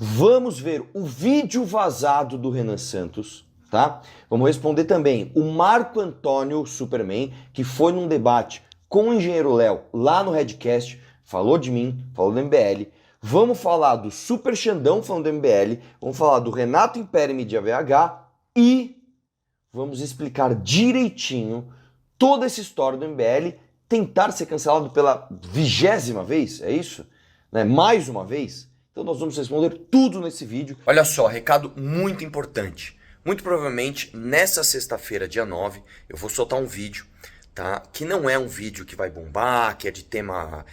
Vamos ver o vídeo vazado do Renan Santos, tá? Vamos responder também o Marco Antônio Superman, que foi num debate com o engenheiro Léo lá no Redcast, falou de mim, falou do MBL. Vamos falar do Super Xandão falando do MBL, vamos falar do Renato Império de AVH e vamos explicar direitinho toda essa história do MBL tentar ser cancelado pela 20ª vez, é isso? Né? Mais uma vez? Então nós vamos responder tudo nesse vídeo. Olha só, recado muito importante. Muito provavelmente nessa sexta-feira, dia 9, eu vou soltar um vídeo, tá? Que não é um vídeo que vai bombar, que é de tema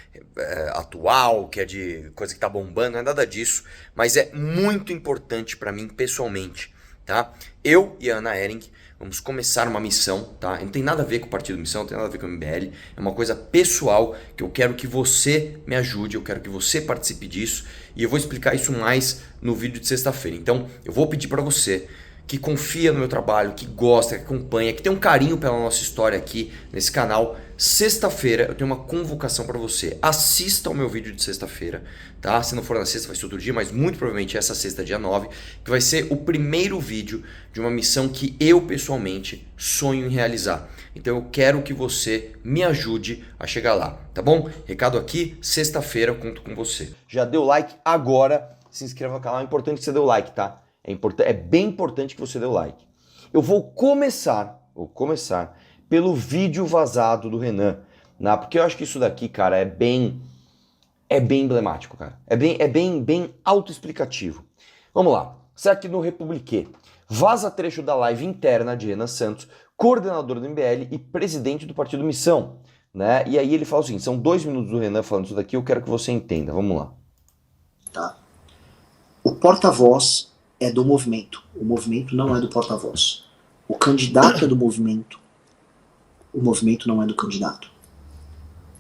atual, que é de coisa que tá bombando, não é nada disso. Mas é muito importante para mim pessoalmente, tá? Eu e a Ana Ering vamos começar uma missão, tá? Não tem nada a ver com o Partido Missão, não tem nada a ver com o MBL. É uma coisa pessoal que eu quero que você me ajude, eu quero que você participe disso. E eu vou explicar isso mais no vídeo de sexta-feira. Então, eu vou pedir para você que confia no meu trabalho, que gosta, que acompanha, que tem um carinho pela nossa história aqui nesse canal. Sexta-feira eu tenho uma convocação para você. Assista ao meu vídeo de sexta-feira, tá? Se não for na sexta, vai ser outro dia, mas muito provavelmente essa sexta, dia 9, que vai ser o primeiro vídeo de uma missão que eu pessoalmente sonho em realizar. Então eu quero que você me ajude a chegar lá, tá bom? Recado aqui, sexta-feira eu conto com você. Já deu like agora, se inscreva no canal, é importante que você dê o like, tá? É bem importante que você dê o like. Eu vou começar pelo vídeo vazado do Renan, né? Porque eu acho que isso daqui, cara, é bem emblemático, cara. É bem autoexplicativo. Vamos lá. Será que no Republiquê vaza trecho da live interna de Renan Santos, coordenador do MBL e presidente do Partido Missão, né? E aí ele fala o seguinte, são 2 minutos do Renan falando isso daqui, eu quero que você entenda. Vamos lá. Tá. O porta-voz é do movimento. O movimento não é do porta-voz. O candidato é do movimento. O movimento não é do candidato.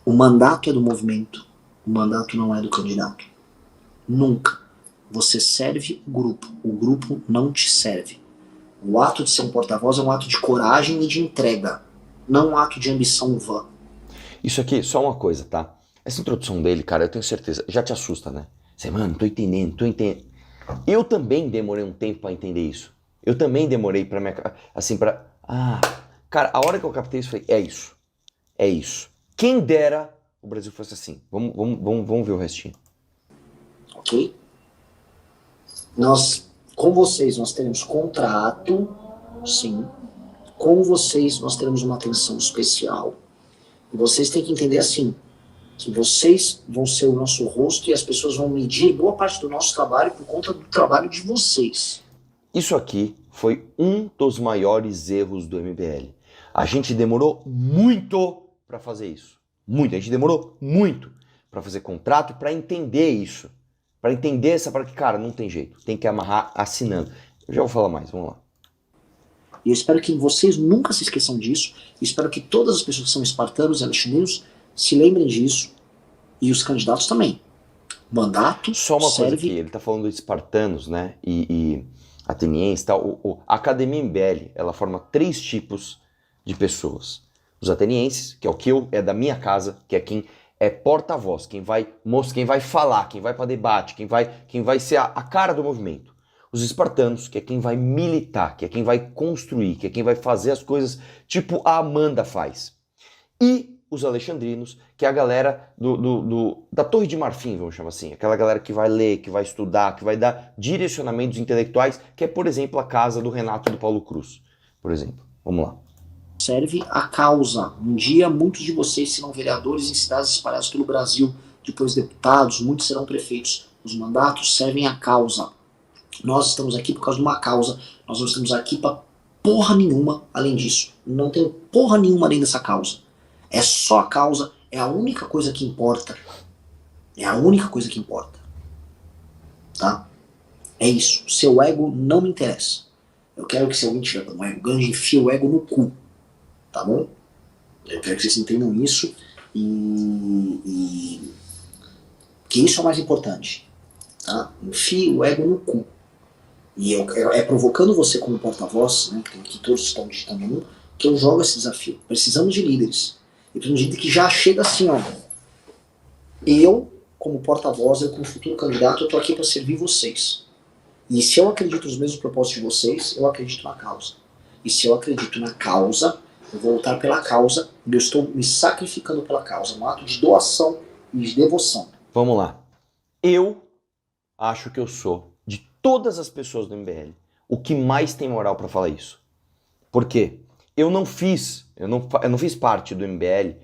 O mandato é do movimento. O mandato não é do candidato. Nunca. Você serve o grupo não te serve. O ato de ser um porta-voz é um ato de coragem e de entrega, não um ato de ambição vã. Isso aqui, só uma coisa, tá? Essa introdução dele, cara, eu tenho certeza, já te assusta, né? Você, mano, tô entendendo. Eu também demorei um tempo pra entender isso. Eu também demorei pra cara, a hora que eu captei isso, eu falei, é isso. Quem dera o Brasil fosse assim. Vamos ver o restinho. Ok? Com vocês, nós teremos contrato, sim. Com vocês, nós teremos uma atenção especial. E vocês têm que entender assim, que vocês vão ser o nosso rosto e as pessoas vão medir boa parte do nosso trabalho por conta do trabalho de vocês. Isso aqui foi um dos maiores erros do MBL. A gente demorou muito para fazer isso. Muito. A gente demorou muito para fazer contrato e para entender isso. Para entender essa parte que, cara, não tem jeito. Tem que amarrar assinando. Eu já vou falar mais, vamos lá. E eu espero que vocês nunca se esqueçam disso. E espero que todas as pessoas que são espartanos e alexandrinos se lembrem disso. E os candidatos também. Mandato só uma serve... coisa aqui, ele tá falando de espartanos, né? E atenienses e tal. A Academia MBL, ela forma 3 tipos de pessoas. Os atenienses, que é o que é da minha casa, que é quem é porta-voz, quem vai falar, quem vai para debate, quem vai ser a cara do movimento. Os espartanos, que é quem vai militar, que é quem vai construir, que é quem vai fazer as coisas tipo a Amanda faz. E os alexandrinos, que é a galera da Torre de Marfim, vamos chamar assim. Aquela galera que vai ler, que vai estudar, que vai dar direcionamentos intelectuais, que é, por exemplo, a casa do Renato e do Paulo Cruz, por exemplo. Vamos lá. Serve a causa. Um dia, muitos de vocês serão vereadores em cidades espalhadas pelo Brasil, depois deputados, muitos serão prefeitos. Os mandatos servem à causa. Nós estamos aqui por causa de uma causa. Nós não estamos aqui pra porra nenhuma além disso. Não tem porra nenhuma além dessa causa. É só a causa, é a única coisa que importa. É a única coisa que importa. Tá? É isso. Seu ego não me interessa. Eu quero que se alguém tiver com um ego grande, enfie o ego no cu. Tá bom? Eu quero que vocês entendam isso e que isso é o mais importante. Tá? Enfie o ego no cu. E é provocando você como porta-voz, né, que todos estão digitando um, que eu jogo esse desafio. Precisamos de líderes. E precisamos de líderes que já chega assim, ó. Eu como porta-voz, eu como futuro candidato, eu estou aqui para servir vocês. E se eu acredito nos mesmos propósitos de vocês, eu acredito na causa. E se eu acredito na causa, eu vou lutar pela causa, e eu estou me sacrificando pela causa, um ato de doação e de devoção. Vamos lá. Eu acho que eu sou, de todas as pessoas do MBL, o que mais tem moral para falar isso. Por quê? Eu não fiz parte do MBL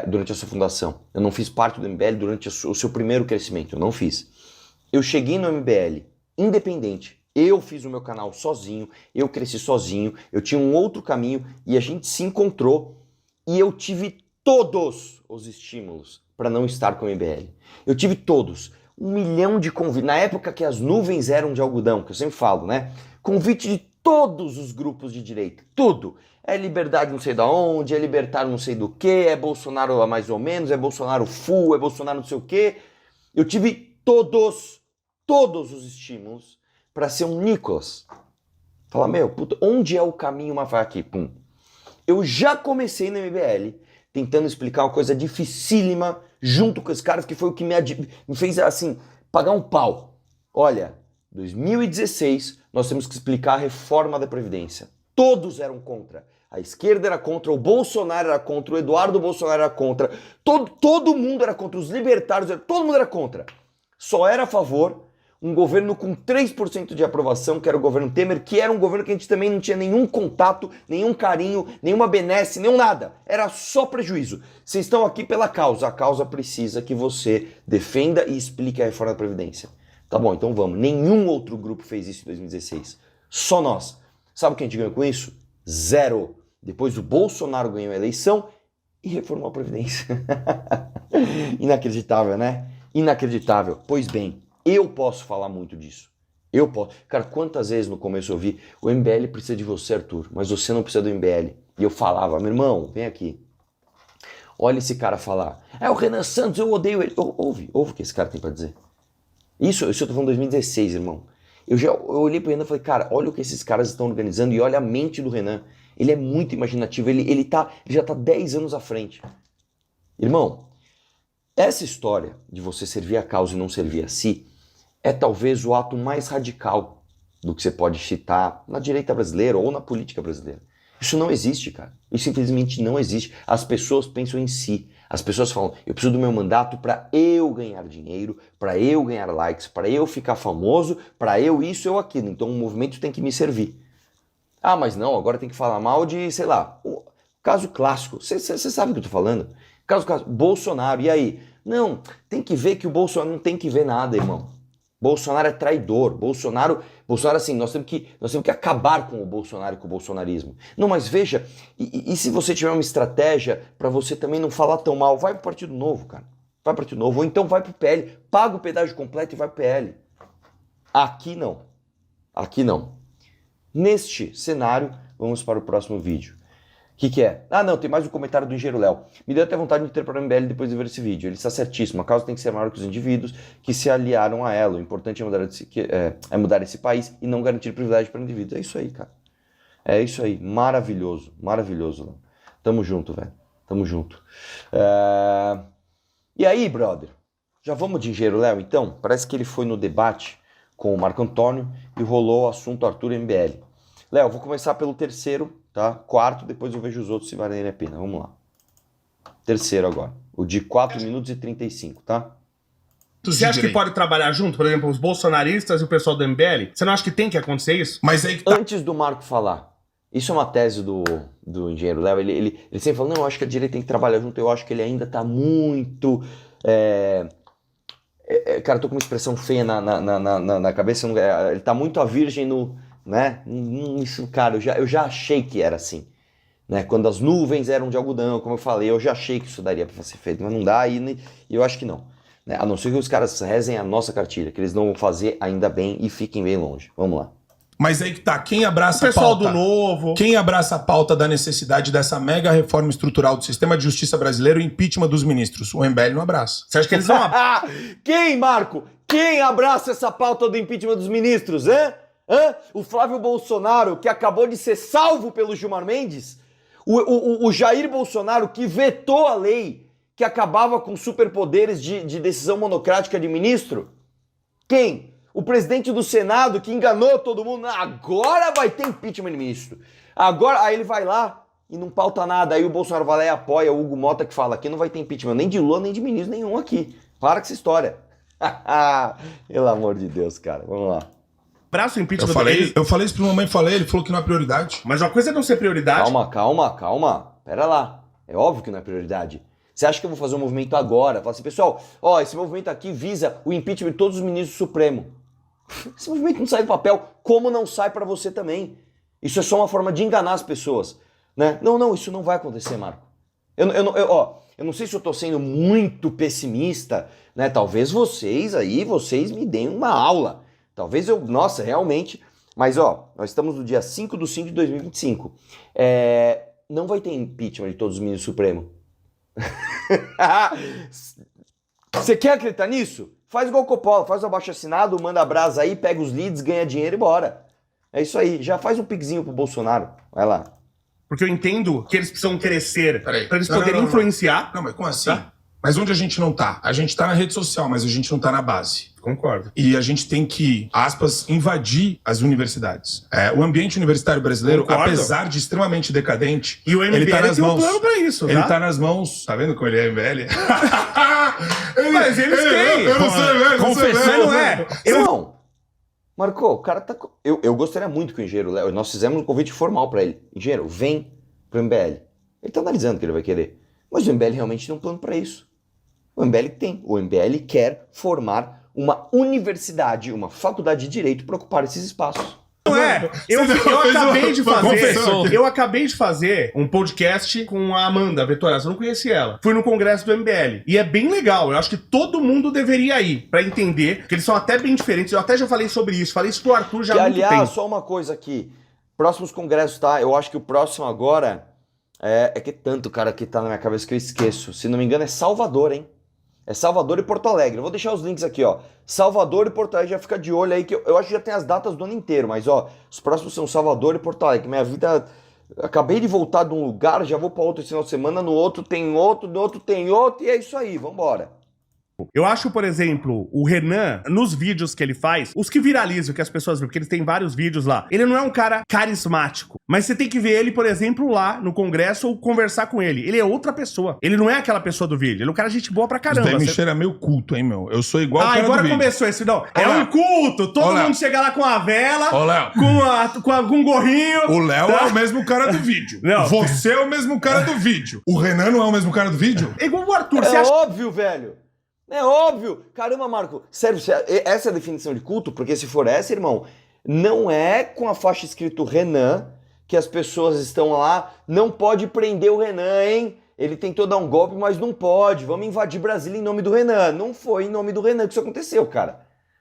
durante a sua fundação. Eu não fiz parte do MBL durante o seu primeiro crescimento. Eu não fiz. Eu cheguei no MBL independente. Eu fiz o meu canal sozinho, eu cresci sozinho, eu tinha um outro caminho e a gente se encontrou e eu tive todos os estímulos para não estar com o MBL. Eu tive todos. 1 milhão de convites. Na época que as nuvens eram de algodão, que eu sempre falo, né? Convite de todos os grupos de direita. Tudo. É liberdade não sei da onde, é libertário não sei do que, é Bolsonaro mais ou menos, é Bolsonaro full, é Bolsonaro não sei o que. Eu tive todos os estímulos para ser um Nicolas. Falar, meu, puta, onde é o caminho mais fácil aqui? Pum. Eu já comecei no MBL tentando explicar uma coisa dificílima junto com os caras, que foi o que me fez, assim, pagar um pau. Olha, 2016, nós temos que explicar a reforma da Previdência. Todos eram contra. A esquerda era contra, o Bolsonaro era contra, o Eduardo Bolsonaro era contra, todo mundo era contra, os libertários, todo mundo era contra. Só era a favor um governo com 3% de aprovação, que era o governo Temer, que era um governo que a gente também não tinha nenhum contato, nenhum carinho, nenhuma benesse, nenhum nada. Era só prejuízo. Vocês estão aqui pela causa. A causa precisa que você defenda e explique a reforma da Previdência. Tá bom, então vamos. Nenhum outro grupo fez isso em 2016. Só nós. Sabe o que a gente ganhou com isso? Zero. Depois o Bolsonaro ganhou a eleição e reformou a Previdência. Inacreditável, né? Inacreditável. Pois bem, eu posso falar muito disso. Eu posso. Cara, quantas vezes no começo eu ouvi, o MBL precisa de você, Arthur, mas você não precisa do MBL. E eu falava, meu irmão, vem aqui. Olha esse cara falar. É o Renan Santos, eu odeio ele. Ouve o que esse cara tem pra dizer. Isso eu tô falando em 2016, irmão. Eu olhei pro Renan e falei, cara, olha o que esses caras estão organizando e olha a mente do Renan. Ele é muito imaginativo, ele já tá 10 anos à frente. Irmão, essa história de você servir a causa e não servir a si é talvez o ato mais radical do que você pode citar na direita brasileira ou na política brasileira. Isso não existe, cara. Isso simplesmente não existe. As pessoas pensam em si. As pessoas falam, eu preciso do meu mandato para eu ganhar dinheiro, para eu ganhar likes, para eu ficar famoso, para eu isso, eu aquilo. Então o movimento tem que me servir. Ah, mas não, agora tem que falar mal de, sei lá, o caso clássico. Você sabe o que eu tô falando? Caso clássico, Bolsonaro, e aí? Não, tem que ver que o Bolsonaro não tem que ver nada, irmão. Bolsonaro é traidor. Bolsonaro assim, nós temos que acabar com o Bolsonaro e com o bolsonarismo. Não, mas veja, e se você tiver uma estratégia para você também não falar tão mal, vai pro Partido Novo, cara. Vai pro Partido Novo, ou então vai pro PL, paga o pedágio completo e vai pro PL. Aqui não. Aqui não. Neste cenário, vamos para o próximo vídeo. O que é? Ah, não, tem mais um comentário do engenheiro Léo. Me deu até vontade de ter para o MBL depois de ver esse vídeo. Ele está certíssimo. A causa tem que ser maior que os indivíduos que se aliaram a ela. O importante é mudar esse país e não garantir privilégio para indivíduos. É isso aí, cara. É isso aí. Maravilhoso. Maravilhoso, Léo. Tamo junto, velho. Tamo junto. E aí, brother? Já vamos de engenheiro Léo, então? Parece que ele foi no debate com o Marco Antônio e rolou o assunto Arthur e MBL. Léo, vou começar pelo terceiro, tá? Quarto, depois eu vejo os outros se valem a pena. Vamos lá. Terceiro agora. O de 4 minutos e 35, tá? Você acha que pode trabalhar junto? Por exemplo, os bolsonaristas e o pessoal do MBL? Você não acha que tem que acontecer isso? Mas aí que tá. Antes do Marco falar, isso é uma tese do engenheiro Léo, ele sempre fala, não, eu acho que a direita tem que trabalhar junto, eu acho que ele ainda tá muito... cara, eu tô com uma expressão feia na cabeça, ele tá muito a virgem no... né? Isso, cara, eu já achei que era assim, né? Quando as nuvens eram de algodão, como eu falei, eu já achei que isso daria para ser feito, mas não dá e eu acho que não, né? A não ser que os caras rezem a nossa cartilha, que eles não vão fazer ainda bem e fiquem bem longe. Vamos lá. Mas aí que tá, quem abraça O pessoal a pauta, do Novo. Quem abraça a pauta da necessidade dessa mega reforma estrutural do sistema de justiça brasileiro e impeachment dos ministros? O MBL não abraça. Você acha que eles vão... Quem, Marco? Quem abraça essa pauta do impeachment dos ministros, hein? O Flávio Bolsonaro, que acabou de ser salvo pelo Gilmar Mendes? O Jair Bolsonaro, que vetou a lei que acabava com superpoderes de decisão monocrática de ministro? Quem? O presidente do Senado que enganou todo mundo. Agora vai ter impeachment de ministro. Agora, aí ele vai lá e não pauta nada. Aí o Bolsonaro vai lá e apoia o Hugo Mota que fala que não vai ter impeachment nem de Lula nem de ministro nenhum aqui. Para com essa história. Pelo amor de Deus, cara. Vamos lá. Braço impeachment Eu falei isso pro mamãe, ele falou que não é prioridade. Mas uma coisa é não ser prioridade. Calma. Pera lá. É óbvio que não é prioridade. Você acha que eu vou fazer um movimento agora? Fala assim, pessoal, ó, esse movimento aqui visa o impeachment de todos os ministros do Supremo. Esse movimento não sai do papel, como não sai pra você também. Isso é só uma forma de enganar as pessoas, né? Não, isso não vai acontecer, Marco. Eu não sei se eu tô sendo muito pessimista, né? Talvez vocês me deem uma aula. Talvez nossa, realmente. Mas, ó, nós estamos no dia 5/5 de 2025. Não vai ter impeachment de todos os ministros do Supremo. Você quer acreditar nisso? Faz igual o Coppola, faz o abaixo-assinado, manda a brasa aí, pega os leads, ganha dinheiro e bora. É isso aí, já faz um pixinho pro Bolsonaro. Vai lá. Porque eu entendo que eles precisam crescer pra eles Não, poderem influenciar. Não, mas como assim? Tá? Mas onde a gente não tá? A gente tá na rede social, mas a gente não tá na base. Concordo. E a gente tem que, aspas, invadir as universidades. O ambiente universitário brasileiro, Concordo. apesar de extremamente decadente, E o MBL ele tá nas tem um mãos. plano pra isso, Ele tá? tá nas mãos. Tá vendo como ele é MBL? Mas eles têm. Eu não sou MBL, Confessou, não é? Não, Marco, o cara tá... Eu gostaria muito que o engenheiro Léo... Nós fizemos um convite formal pra ele. Engenheiro, vem pro MBL. Ele tá analisando o que ele vai querer. Mas o MBL realmente tem um plano pra isso. O MBL tem. O MBL quer formar uma universidade, uma faculdade de direito para ocupar esses espaços. Não é? Eu acabei de fazer um podcast com a Amanda Vettorazzi, eu não conheci ela. Fui no congresso do MBL. E é bem legal, eu acho que todo mundo deveria ir pra entender que eles são até bem diferentes. Eu até já falei sobre isso, falei isso pro Arthur já há muito tempo. Aliás, só uma coisa aqui. Próximos congressos, tá? Eu acho que o próximo agora é que tanto, cara, que tá na minha cabeça que eu esqueço. Se não me engano é Salvador, hein? É Salvador e Porto Alegre. Eu vou deixar os links aqui, ó. Salvador e Porto Alegre, já fica de olho aí, que eu acho que já tem as datas do ano inteiro, mas ó, os próximos são Salvador e Porto Alegre. Minha vida... Acabei de voltar de um lugar, já vou para outro esse final de semana, no outro tem outro, no outro tem outro, e é isso aí, vambora. Eu acho, por exemplo, o Renan, nos vídeos que ele faz, os que viralizam, que as pessoas veem, porque ele tem vários vídeos lá, ele não é um cara carismático. Mas você tem que ver ele, por exemplo, lá no congresso ou conversar com ele. Ele é outra pessoa. Ele não é aquela pessoa do vídeo. Ele é um cara de gente boa pra caramba. Isso daí me cheira meio culto, hein, meu? Eu sou igual o cara agora do vídeo. começou esse, não. É um culto. Todo mundo chega lá com a vela, Ô, Léo. com um gorrinho. O Léo é o mesmo cara do vídeo. Não. Você é o mesmo cara do vídeo. O Renan não é o mesmo cara do vídeo? É igual o Arthur. Você É acha... óbvio, velho. É óbvio. Caramba, Marco. Sério, essa é a definição de culto? Porque se for essa, irmão, não é com a faixa escrito Renan que as pessoas estão lá. Não pode prender o Renan, hein? Ele tentou dar um golpe, mas não pode. Vamos invadir Brasília em nome do Renan. Não foi em nome do Renan que isso aconteceu, cara.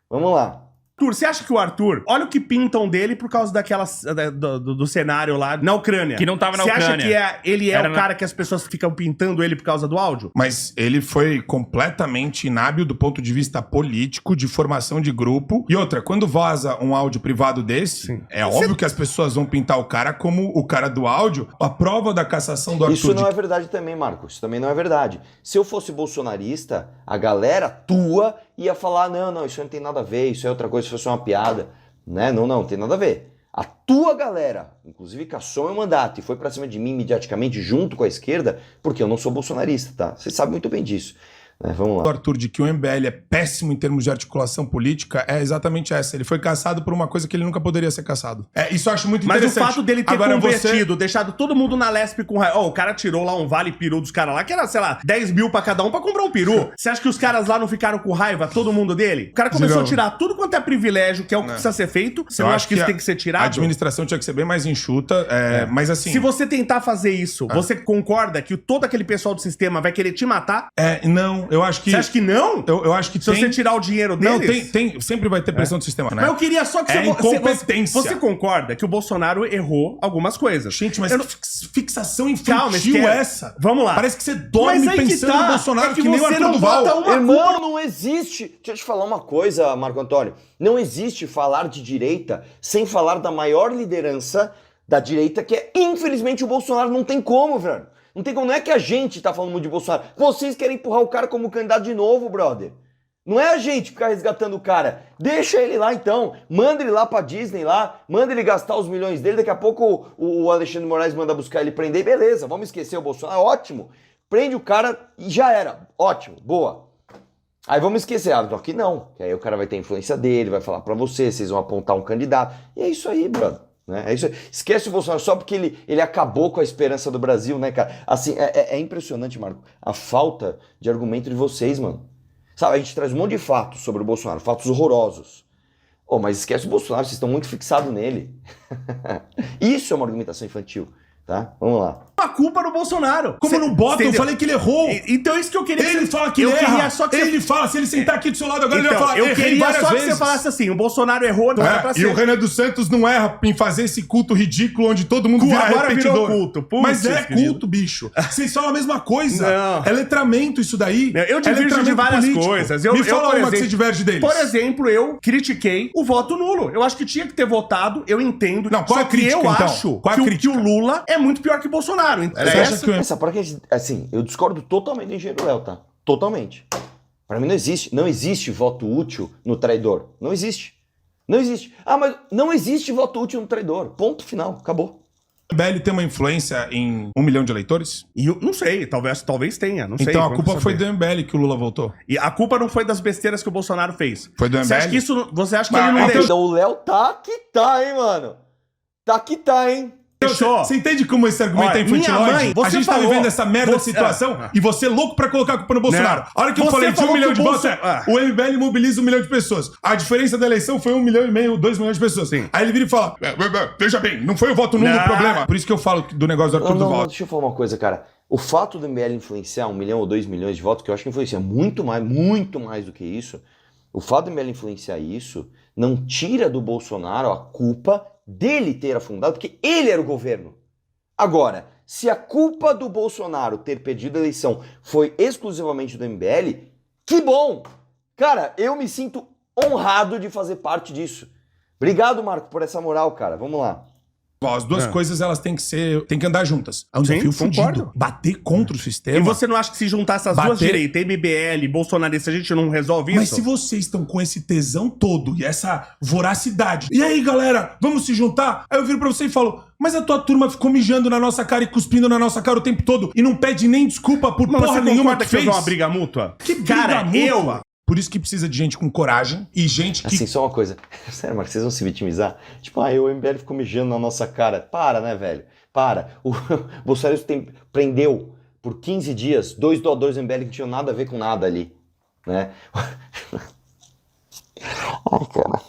Vamos lá. Arthur, você acha que o Arthur, olha o que pintam dele por causa do cenário lá na Ucrânia. Que não tava na Ucrânia. Você acha que ele é Era o cara que as pessoas ficam pintando ele por causa do áudio? Mas ele foi completamente inábil do ponto de vista político, de formação de grupo. E outra, quando vaza um áudio privado desse, óbvio que as pessoas vão pintar o cara como o cara do áudio. A prova da cassação do Arthur... Isso não é verdade também, Marco. Isso também não é verdade. Se eu fosse bolsonarista, a galera tua ia falar, não, isso não tem nada a ver, isso é outra coisa, isso foi só uma piada. Né? Não tem nada a ver. A tua galera, inclusive caçou meu mandato e foi pra cima de mim mediaticamente junto com a esquerda, porque eu não sou bolsonarista, tá? Você sabe muito bem disso. Vamos lá. Arthur, de que o MBL é péssimo em termos de articulação política, é exatamente essa. Ele foi caçado por uma coisa que ele nunca poderia ser caçado. Isso eu acho muito Mas interessante. o fato dele ter Agora, convertido, deixado todo mundo na lespe com raiva. O cara tirou lá um vale peru dos caras lá, que era, sei lá, 10 mil pra cada um pra comprar um peru. Você acha que os caras lá não ficaram com raiva, todo mundo dele? O cara começou a tirar tudo quanto é privilégio, que é o que precisa ser feito. Você não acha que isso tem que ser tirado? A administração tinha que ser bem mais enxuta, mas assim... Se você tentar fazer isso, você concorda que todo aquele pessoal do sistema vai querer te matar? Não, eu acho que... Você acha que não? Eu acho que se você tirar o dinheiro deles? Não, sempre vai ter pressão do sistema, né? Mas eu queria só que incompetência. Você concorda que o Bolsonaro errou algumas coisas? Gente, mas fixação infantil Calma, essa? Vamos lá. Parece que você dorme pensando no Bolsonaro, que nem o Arthur não Duval. bota uma Irmão, não existe. Deixa eu te falar uma coisa, Marco Antônio. Não existe falar de direita sem falar da maior liderança da direita, que é, infelizmente, o Bolsonaro. Não tem como, velho. Não tem como, não é que a gente tá falando muito de Bolsonaro. Vocês querem empurrar o cara como candidato de novo, brother. Não é a gente ficar resgatando o cara. Deixa ele lá então. Manda ele lá pra Disney lá. Manda ele gastar os milhões dele. Daqui a pouco o Alexandre de Moraes manda buscar ele e prender. Beleza, vamos esquecer o Bolsonaro. Ótimo. Prende o cara e já era. Ótimo, boa. Aí vamos esquecer. Ah, aqui não. Que aí o cara vai ter a influência dele, vai falar pra você, vocês vão apontar um candidato. E é isso aí, brother. Né? É isso aí. Esquece o Bolsonaro só porque ele acabou com a esperança do Brasil, né, cara? Assim, é impressionante, Marco, a falta de argumento de vocês, mano. Sabe, a gente traz um monte de fatos sobre o Bolsonaro, fatos horrorosos. Oh, mas esquece o Bolsonaro, vocês estão muito fixados nele. Isso é uma argumentação infantil, tá? Vamos lá. A culpa no Bolsonaro. Como não bota? Eu entendeu? falei que ele errou. Então é isso que eu queria Ele fala que eu ele queria erra. só que Ele fala, se ele sentar aqui do seu lado agora, ele vai Então, falar, eu errei queria várias só vezes. que você falasse assim, o Bolsonaro errou, não era pra ser. E o Renan dos Santos não erra em fazer esse culto ridículo onde todo mundo vira Agora virou repetidor. culto. Putz, Mas é querido. culto, bicho. Vocês falam a mesma coisa. Não. É letramento isso daí. Eu é diverjo de letramento várias político. coisas. Me fala por uma que você exemplo, diverge deles. Por exemplo, eu critiquei o voto nulo. Eu acho que tinha que ter votado, eu entendo. Não, qual só a crítica, que eu então? acho Qual a que, crítica? que o Lula é muito pior que o Bolsonaro. Você Era acha essa? que Essa porque, assim, eu discordo totalmente do engenheiro Léo, tá? Totalmente. Pra mim não existe voto útil no traidor. Não existe. Não existe. Ah, mas não existe voto útil no traidor. Ponto final. Acabou. O MBL tem uma influência em 1 milhão de eleitores? E eu não sei, talvez tenha, não sei. Então a vamos culpa foi saber. do MBL que o Lula voltou. E a culpa não foi das besteiras que o Bolsonaro fez. Foi do Você acha MBL? que isso, você acha que Mas, ele não então- deixou? Então o Léo tá que tá, hein, mano? Tá que tá, hein? Deixou. Você entende como esse argumento Olha, é infantilóide? minha mãe, A você gente tá falou- vivendo essa merda de você- situação ah. e você é louco pra colocar a culpa no Bolsonaro. Não. A hora que eu Você falei de 1 falou milhão que de o votos, Bolso- ah. o MBL mobiliza 1 milhão de pessoas. A diferença da eleição foi 1,5 milhão, 2 milhões de pessoas. Sim. Aí ele vira e fala, veja bem, não foi o voto nulo o Não. problema. Por isso que eu falo do negócio do Arthur Não, Duval. deixa eu falar uma coisa, cara. O fato do MBL influenciar 1 milhão ou 2 milhões de votos, que eu acho que influencia muito mais do que isso, o fato do MBL influenciar isso não tira do Bolsonaro a culpa dele ter afundado, porque ele era o governo. Agora, se a culpa do Bolsonaro ter perdido a eleição foi exclusivamente do MBL, que bom! Cara, eu me sinto honrado de fazer parte disso. Obrigado, Marco, por essa moral, cara. Vamos lá. As duas coisas, elas têm que andar juntas. É um Sim, desafio fudido. concordo. Bater contra o sistema. E você não acha que se juntar essas duas Bater- direitas, MBL, bolsonarista, a gente não resolve isso? Mas se vocês estão com esse tesão todo e essa voracidade, e aí, galera, vamos se juntar? Aí eu viro pra você e falo, mas a tua turma ficou mijando na nossa cara e cuspindo na nossa cara o tempo todo e não pede nem desculpa por Mas porra você nenhuma concorda que que fez? houve uma briga mútua? Que briga Cara, mútua? Por isso que precisa de gente com coragem e gente que... Assim, só uma coisa. Sério, Marcos, vocês vão se vitimizar? Tipo, o MBL ficou mijando na nossa cara. Para, né, velho? Para. O Bolsonaro prendeu por 15 dias 2 doadores do MBL que não tinham nada a ver com nada ali, né? Ai, cara.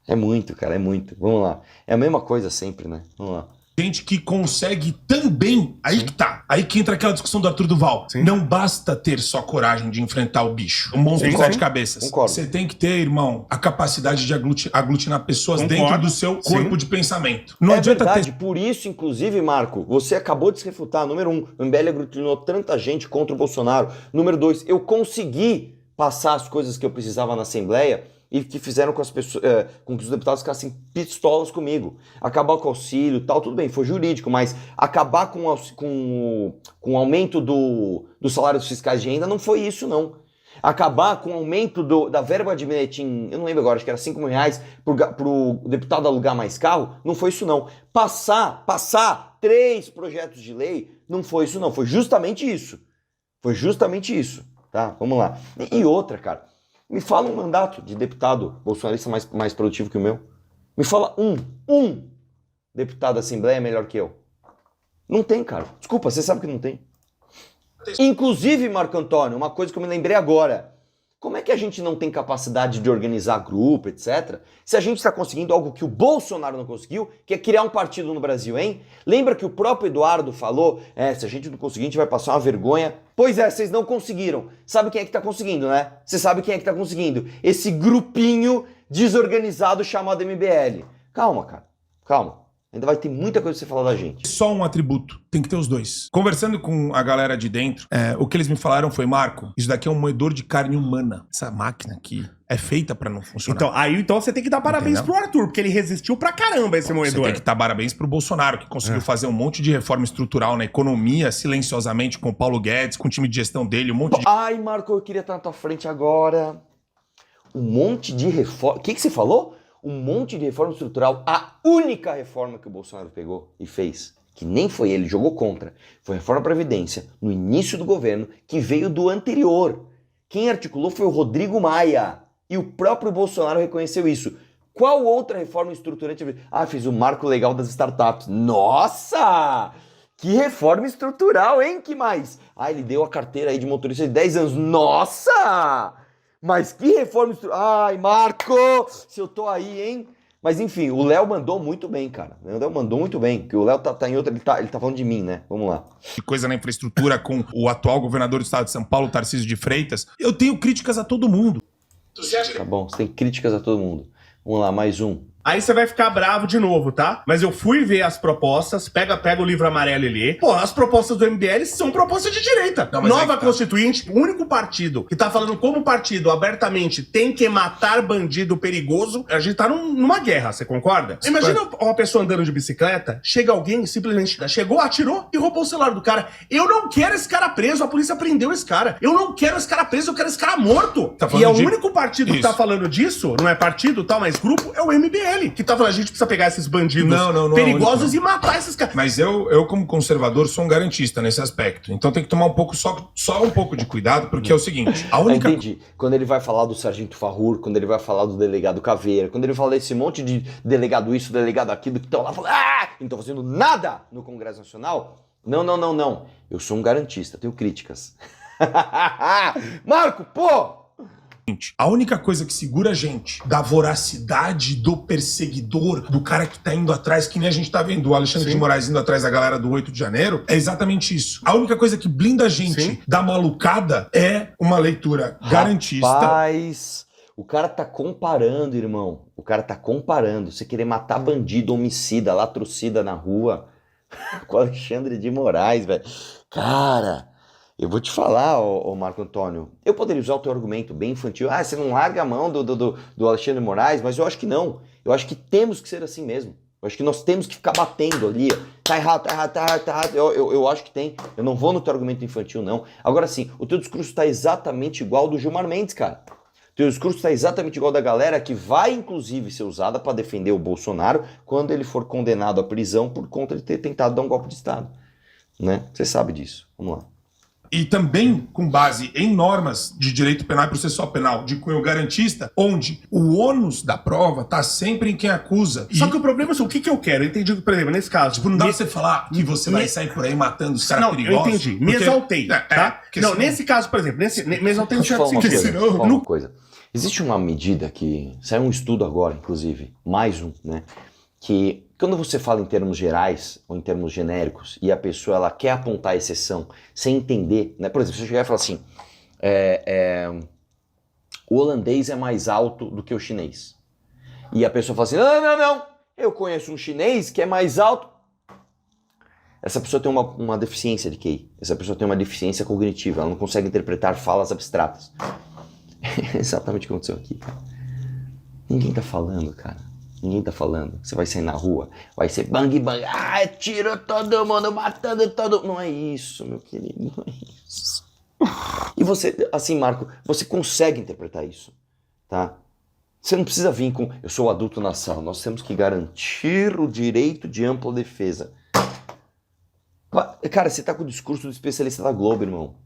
É muito, cara, é muito. Vamos lá. É a mesma coisa sempre, né? Vamos lá. Gente que consegue também. Aí que tá. Aí que entra aquela discussão do Arthur Duval. Sim. Não basta ter só coragem de enfrentar o bicho. Um monstro de Sim, 7 sim. cabeças. Concordo. Você tem que ter, irmão, a capacidade de aglutinar pessoas Concordo. dentro do seu corpo Sim. de pensamento. Não É adianta verdade, ter. por isso, inclusive, Marco, você acabou de se refutar. Número 1, o MBL aglutinou tanta gente contra o Bolsonaro. Número 2, eu consegui passar as coisas que eu precisava na Assembleia e que fizeram com, as pessoas, com que os deputados ficassem pistolas comigo. Acabar com o auxílio e tal, tudo bem, foi jurídico, mas acabar com o aumento dos salários fiscais de renda não foi isso, não. Acabar com o aumento da verba de bilhetim, eu não lembro agora, acho que era 5 mil reais pro deputado alugar mais carro, não foi isso não. Passar 3 projetos de lei, não foi isso não, foi justamente isso. Foi justamente isso, tá? Vamos lá. E outra, cara, me fala um mandato de deputado bolsonarista mais produtivo que o meu. Me fala um deputado da Assembleia melhor que eu. Não tem, cara. Desculpa, você sabe que não tem. Inclusive, Marco Antônio, uma coisa que eu me lembrei agora. Como é que a gente não tem capacidade de organizar grupo, etc., se a gente está conseguindo algo que o Bolsonaro não conseguiu, que é criar um partido no Brasil, hein? Lembra que o próprio Eduardo falou, se a gente não conseguir, a gente vai passar uma vergonha. Pois é, vocês não conseguiram. Sabe quem é que tá conseguindo, né? Você sabe quem é que tá conseguindo? Esse grupinho desorganizado chamado MBL. Calma, cara. Calma. Ainda vai ter muita coisa pra você falar da gente. Só um atributo, tem que ter os dois. Conversando com a galera de dentro, o que eles me falaram foi, Marco, isso daqui é um moedor de carne humana. Essa máquina aqui é feita pra não funcionar. Então você tem que dar parabéns pro Arthur, porque ele resistiu pra caramba esse moedor. Você tem que dar parabéns pro Bolsonaro, que conseguiu fazer um monte de reforma estrutural na economia, silenciosamente, com o Paulo Guedes, com o time de gestão dele, um monte de... Ai, Marco, eu queria estar na tua frente agora. Um monte de reforma... O que você falou? Um monte de reforma estrutural. A única reforma que o Bolsonaro pegou e fez, que nem foi ele, jogou contra, foi a reforma da Previdência, no início do governo, que veio do anterior. Quem articulou foi o Rodrigo Maia. E o próprio Bolsonaro reconheceu isso. Qual outra reforma estruturante? Ah, fez o marco legal das startups. Nossa! Que reforma estrutural, hein? Que mais? Ah, ele deu a carteira aí de motorista de 10 anos. Nossa! Mas que reforma estrutural. Ai, Marco! Se eu tô aí, hein? Mas enfim, o Léo mandou muito bem, cara. O Léo mandou muito bem. Porque o Léo tá em outra... Ele tá falando de mim, né? Vamos lá. Coisa na infraestrutura com o atual governador do estado de São Paulo, Tarcísio de Freitas. Eu tenho críticas a todo mundo. Tá bom, você tem críticas a todo mundo. Vamos lá, mais um. Aí você vai ficar bravo de novo, tá? Mas eu fui ver as propostas, pega o livro amarelo e lê. Pô, as propostas do MBL são propostas de direita. Não, mas Nova aí tá. Constituinte, o único partido que tá falando como partido abertamente tem que matar bandido perigoso, a gente tá numa guerra, você concorda? Imagina uma pessoa andando de bicicleta, chega alguém, simplesmente chegou, atirou e roubou o celular do cara. Eu não quero esse cara preso, a polícia prendeu esse cara. Eu não quero esse cara preso, eu quero esse cara morto. Tá E é o de... único partido que tá falando disso, não é partido tal, mas grupo, é o MBL. Que tá falando, a gente precisa pegar esses bandidos perigosos e matar esses caras. Mas eu, como conservador, sou um garantista nesse aspecto. Então tem que tomar só um pouco de cuidado, porque é o seguinte, a única... Entendi. Quando ele vai falar do Sargento Farrur, quando ele vai falar do delegado Caveira, quando ele fala desse monte de delegado isso, delegado aquilo, que estão lá falando, não estão fazendo nada no Congresso Nacional. Não. Eu sou um garantista, tenho críticas. Marco, pô! A única coisa que segura a gente da voracidade do perseguidor, do cara que tá indo atrás, que nem a gente tá vendo o Alexandre de Moraes indo atrás da galera do 8 de janeiro, é exatamente isso. A única coisa que blinda a gente da malucada é uma leitura garantista. Rapaz, o cara tá comparando, irmão. O cara tá comparando. Você querer matar bandido, homicida, latrocida na rua com o Alexandre de Moraes, velho. Cara... Eu vou te falar, ô Marco Antônio, eu poderia usar o teu argumento bem infantil. Você não larga a mão do Alexandre de Moraes, mas eu acho que não. Eu acho que temos que ser assim mesmo. Eu acho que nós temos que ficar batendo ali. Tá errado. Eu acho que tem. Eu não vou no teu argumento infantil, não. Agora sim, o teu discurso tá exatamente igual ao do Gilmar Mendes, cara. O teu discurso tá exatamente igual ao da galera que vai, inclusive, ser usada para defender o Bolsonaro quando ele for condenado à prisão por conta de ter tentado dar um golpe de Estado. Né? Você sabe disso. Vamos lá. E também com base em normas de direito penal e processual penal de cunho garantista, onde o ônus da prova tá sempre em quem acusa. Só que o problema é o que eu quero. Eu entendi, por exemplo, nesse caso... Tipo, não dá pra você falar que você vai sair por aí matando os caras perigosos. Não, eu entendi. Me exaltei, tá? Não, nesse caso, por exemplo, me exaltei no certo sentido. Uma coisa. Existe uma medida que... Saiu um estudo agora, inclusive, mais um, né? Que quando você fala em termos gerais ou em termos genéricos e a pessoa ela quer apontar a exceção sem entender, né? Por exemplo, se eu chegar e falar assim, o holandês é mais alto do que o chinês. E a pessoa fala assim, não, eu conheço um chinês que é mais alto. Essa pessoa tem uma deficiência de QI, essa pessoa tem uma deficiência cognitiva, ela não consegue interpretar falas abstratas. É exatamente o que aconteceu aqui, cara. Ninguém tá falando, cara. Ninguém tá falando. Você vai sair na rua, vai ser bang bang, tiro todo mundo, matando todo mundo. Não é isso, meu querido, não é isso. E você, assim, Marco, você consegue interpretar isso, tá? Você não precisa vir com, eu sou o adulto na sala, nós temos que garantir o direito de ampla defesa. Cara, você tá com o discurso do especialista da Globo, irmão.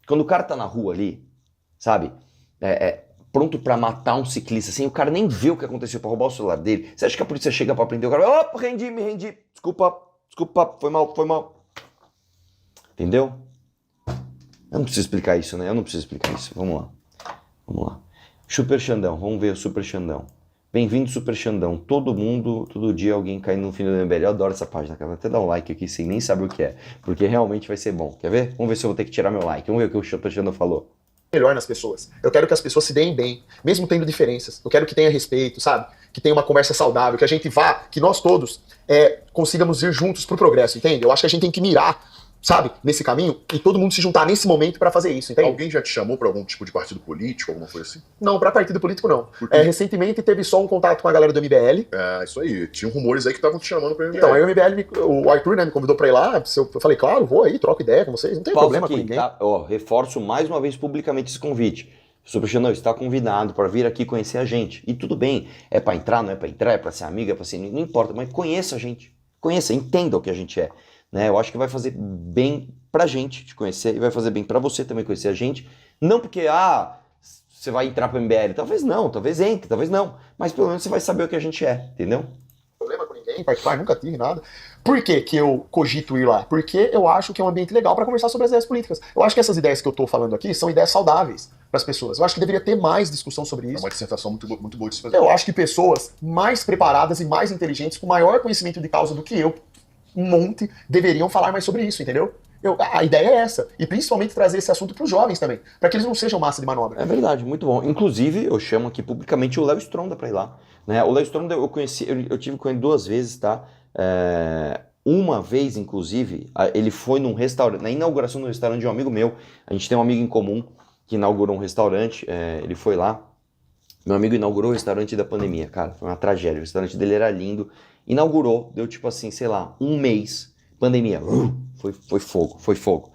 Quando o cara tá na rua ali, sabe, pronto pra matar um ciclista, assim, o cara nem vê o que aconteceu pra roubar o celular dele. Você acha que a polícia chega pra prender o cara? Opa, me rendi. Desculpa, foi mal. Entendeu? Eu não preciso explicar isso, né? Vamos lá. Super Xandão, vamos ver o Super Xandão. Bem-vindo, Super Xandão. Todo dia alguém caindo no fim do MBL. Eu adoro essa página, cara. Vou até dar um like aqui sem nem saber o que é, porque realmente vai ser bom. Quer ver? Vamos ver se eu vou ter que tirar meu like. Vamos ver o que o Super Xandão falou. Melhor nas pessoas. Eu quero que as pessoas se deem bem, mesmo tendo diferenças. Eu quero que tenha respeito, sabe? que tenha uma conversa saudável, que a gente vá, que nós todos consigamos ir juntos pro progresso, entende? Eu acho que a gente tem que mirar, sabe, nesse caminho, e todo mundo se juntar nesse momento pra fazer isso, entende? Alguém já te chamou pra algum tipo de partido político, alguma coisa assim? Não, pra partido político não. Por quê? Recentemente teve só um contato com a galera do MBL. É, isso aí. Tinham rumores aí que estavam te chamando pra MBL. Então, aí o MBL, o Arthur, né, me convidou pra ir lá, eu falei, claro, vou aí, troco ideia com vocês, não tem Pausa problema aqui, com ninguém. tá? Ó, reforço mais uma vez publicamente esse convite. Sobre o Xandão, está convidado para vir aqui conhecer a gente. E tudo bem, é para entrar, não é para entrar, é para ser amiga, é para ser... Não importa, mas conheça a gente. Conheça, entenda o que a gente é. Né? Eu acho que vai fazer bem pra gente te conhecer e vai fazer bem pra você também conhecer a gente. Não porque, você vai entrar pro MBL. Talvez não, talvez entre, talvez não. Mas pelo menos você vai saber o que a gente é, entendeu? Problema com ninguém, participar, nunca tive nada. Por que que eu cogito ir lá? Porque eu acho que é um ambiente legal para conversar sobre as ideias políticas. Eu acho que essas ideias que eu tô falando aqui são ideias saudáveis para as pessoas. Eu acho que deveria ter mais discussão sobre É isso. uma dissertação muito boa de se fazer. Eu acho que pessoas mais preparadas e mais inteligentes, com maior conhecimento de causa do que eu, um monte, deveriam falar mais sobre isso, entendeu? A ideia é essa. E principalmente trazer esse assunto para os jovens também, para que eles não sejam massa de manobra. É verdade, muito bom. Inclusive, eu chamo aqui publicamente o Léo Stronda para ir lá. Né? O Léo Stronda eu conheci, eu tive com ele 2 vezes, tá? Uma vez, inclusive, ele foi num restaurante, na inauguração do restaurante de um amigo meu. A gente tem um amigo em comum que inaugurou um restaurante, ele foi lá. Meu amigo inaugurou o restaurante da pandemia, cara, foi uma tragédia. O restaurante dele era lindo. Inaugurou, deu tipo assim, sei lá, 1 mês, pandemia, foi fogo.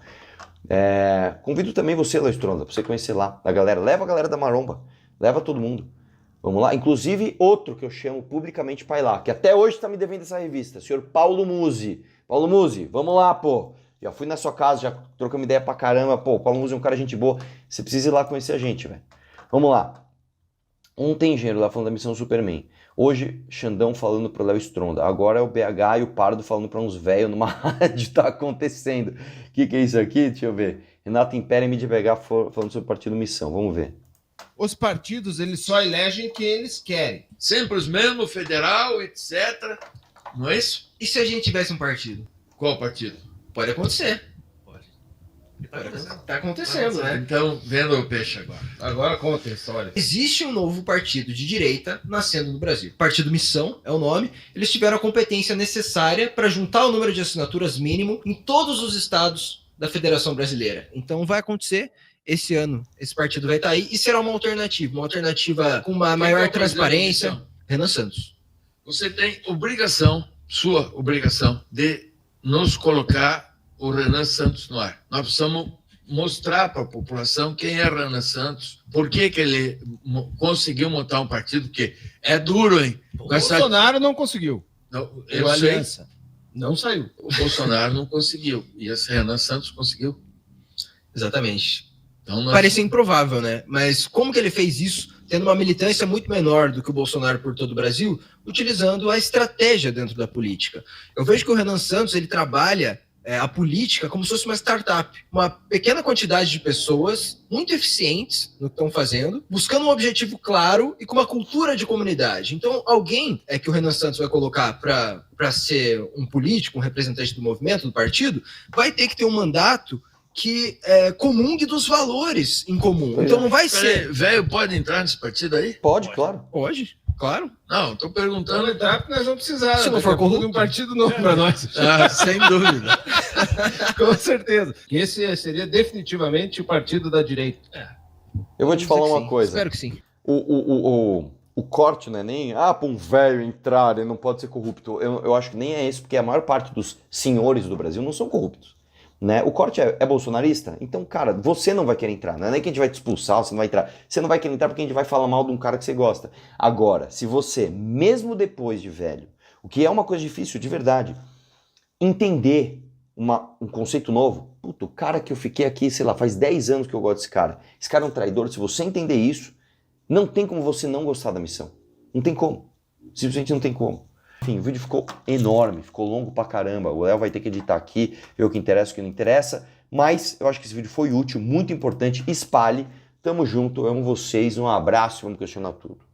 Convido também você, Léo Stronda, pra você conhecer lá a galera. Leva a galera da Maromba, leva todo mundo. Vamos lá, inclusive outro que eu chamo publicamente pra ir lá, que até hoje tá me devendo essa revista, senhor Paulo Musi. Paulo Musi, vamos lá, pô. Já fui na sua casa, já trocamos ideia pra caramba, pô. Paulo Musi é um cara gente boa, você precisa ir lá conhecer a gente, velho. Vamos lá. Ontem, engenheiro lá falando da missão Superman. Hoje, Xandão falando pro Léo Stronda. Agora é o BH e o Pardo falando pra uns velhos numa rádio. Tá acontecendo. O que é isso aqui? Deixa eu ver. Renato Império e Mídia BH falando sobre o partido Missão. Vamos ver. Os partidos, eles só elegem quem eles querem. Sempre os mesmos, federal, etc. Não é isso? E se a gente tivesse um partido? Qual partido? Pode acontecer. Tá acontecendo, né? Então, vendo o peixe agora. Agora conta a história. Existe um novo partido de direita nascendo no Brasil. Partido Missão é o nome. Eles tiveram a competência necessária para juntar o número de assinaturas mínimo em todos os estados da Federação Brasileira. Então vai acontecer esse ano. Esse partido vai estar aí e será uma alternativa com uma maior transparência. Renan Santos. Você tem sua obrigação, de nos colocar o Renan Santos no ar. Nós precisamos mostrar para a população quem é Renan Santos, por que ele conseguiu montar um partido, que é duro, hein? O Bolsonaro não conseguiu. Eu A sei, aliança não saiu. o Bolsonaro não conseguiu, e esse Renan Santos conseguiu. Exatamente. Então, nós... Parecia improvável, né? Mas como que ele fez isso, tendo uma militância muito menor do que o Bolsonaro por todo o Brasil, utilizando a estratégia dentro da política? Eu vejo que o Renan Santos, ele trabalha a política como se fosse uma startup. Uma pequena quantidade de pessoas muito eficientes no que estão fazendo, buscando um objetivo claro e com uma cultura de comunidade. Então, alguém que o Renan Santos vai colocar para ser um político, um representante do movimento, do partido, vai ter que ter um mandato que comungue dos valores em comum. Então não vai ser... Velho pode entrar nesse partido aí? Pode, claro. Pode, claro. Não, estou perguntando... Então entrar porque nós vamos precisar. Se não for corrupto. um partido novo para nós. Sem dúvida. Com certeza. Esse seria definitivamente o partido da direita. Eu vou te falar uma Sim, coisa. espero que sim. O corte não é nem, para um velho entrar, ele não pode ser corrupto. Eu acho que nem é isso, porque a maior parte dos senhores do Brasil não são corruptos. Né? O corte é bolsonarista? Então, cara, você não vai querer entrar. Não é nem que a gente vai te expulsar, você não vai entrar. Você não vai querer entrar porque a gente vai falar mal de um cara que você gosta. Agora, se você, mesmo depois de velho, o que é uma coisa difícil de verdade, entender um conceito novo, puto, o cara que eu fiquei aqui, sei lá, faz 10 anos que eu gosto desse cara. Esse cara é um traidor. Se você entender isso, não tem como você não gostar da missão. Não tem como. Simplesmente não tem como. Enfim, o vídeo ficou enorme, ficou longo pra caramba. O Léo vai ter que editar aqui, ver o que interessa e o que não interessa. Mas eu acho que esse vídeo foi útil, muito importante. Espalhe. Tamo junto, eu amo vocês. Um abraço, vamos questionar tudo.